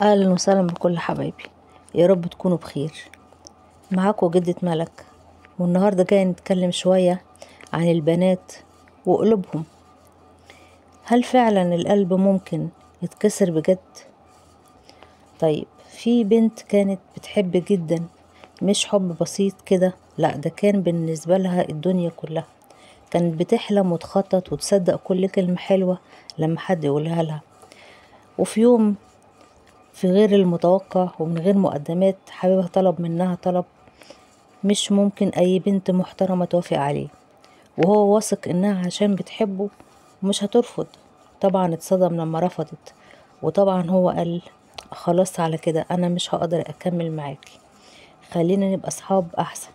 اهلا وسهلا بكل حبايبي، يا رب تكونوا بخير. معاكم جدة ملك، والنهاردة جاي نتكلم شوية عن البنات وقلوبهم. هل فعلا القلب ممكن يتكسر بجد؟ طيب، في بنت كانت بتحب جدا، مش حب بسيط كده، لا ده كان بالنسبة لها الدنيا كلها. كانت بتحلم وتخطط وتصدق كل كلمة حلوة لما حد يقولها لها. وفي يوم في غير المتوقع ومن غير مقدمات، حبيبها طلب منها طلب مش ممكن اي بنت محترمة توافق عليه، وهو واثق انها عشان بتحبه مش هترفض. طبعا اتصدم لما رفضت، وطبعا هو قال خلاص على كده انا مش هقدر اكمل معاكي، خلينا نبقى اصحاب احسن.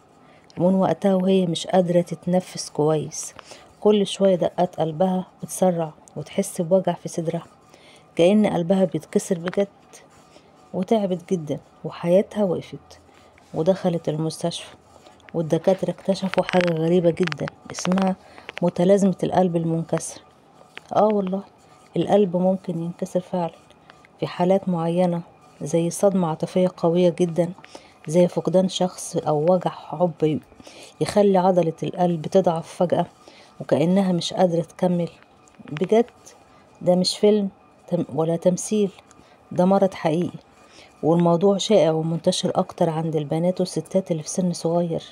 ومن وقتها وهي مش قادرة تتنفس كويس، كل شوية دقات قلبها بتسرع وتحس بوجع في صدرها، كأن قلبها بيتكسر بجد. وتعبت جدا وحياتها وقفت، ودخلت المستشفى، والدكاترة اكتشفوا حاجة غريبة جدا اسمها متلازمة القلب المنكسر. والله القلب ممكن ينكسر فعلا في حالات معينة، زي صدمة عاطفية قوية جدا، زي فقدان شخص أو وجع حب يخلي عضلة القلب تضعف فجأة وكأنها مش قادرة تكمل. بجد ده مش فيلم ولا تمثيل، ده مرض حقيقي، والموضوع شائع ومنتشر أكتر عند البنات والستات اللي في سن صغير.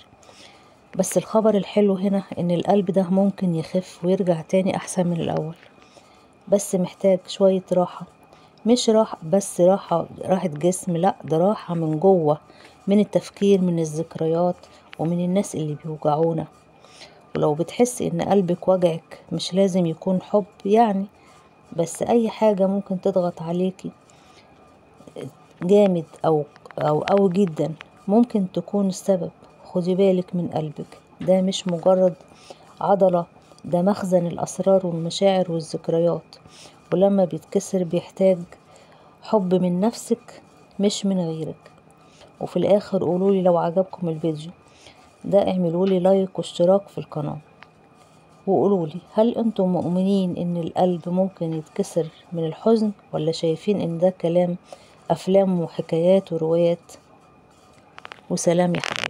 بس الخبر الحلو هنا إن القلب ده ممكن يخف ويرجع تاني أحسن من الأول، بس محتاج شوية راحة. مش راحة بس راحة جسم، لأ ده راحة من جوه، من التفكير، من الذكريات، ومن الناس اللي بيوجعونا. ولو بتحس إن قلبك وجعك، مش لازم يكون حب يعني، بس أي حاجة ممكن تضغط عليكي جامد أو جدا ممكن تكون السبب. خدي بالك من قلبك، ده مش مجرد عضلة، ده مخزن الأسرار والمشاعر والذكريات، ولما بيتكسر بيحتاج حب من نفسك مش من غيرك. وفي الآخر قولولي لو عجبكم الفيديو ده، اعملولي لايك واشتراك في القناة، وقولولي هل انتم مؤمنين ان القلب ممكن يتكسر من الحزن، ولا شايفين ان ده كلام أفلام وحكايات وروايات؟ وسلام يا حبيبي.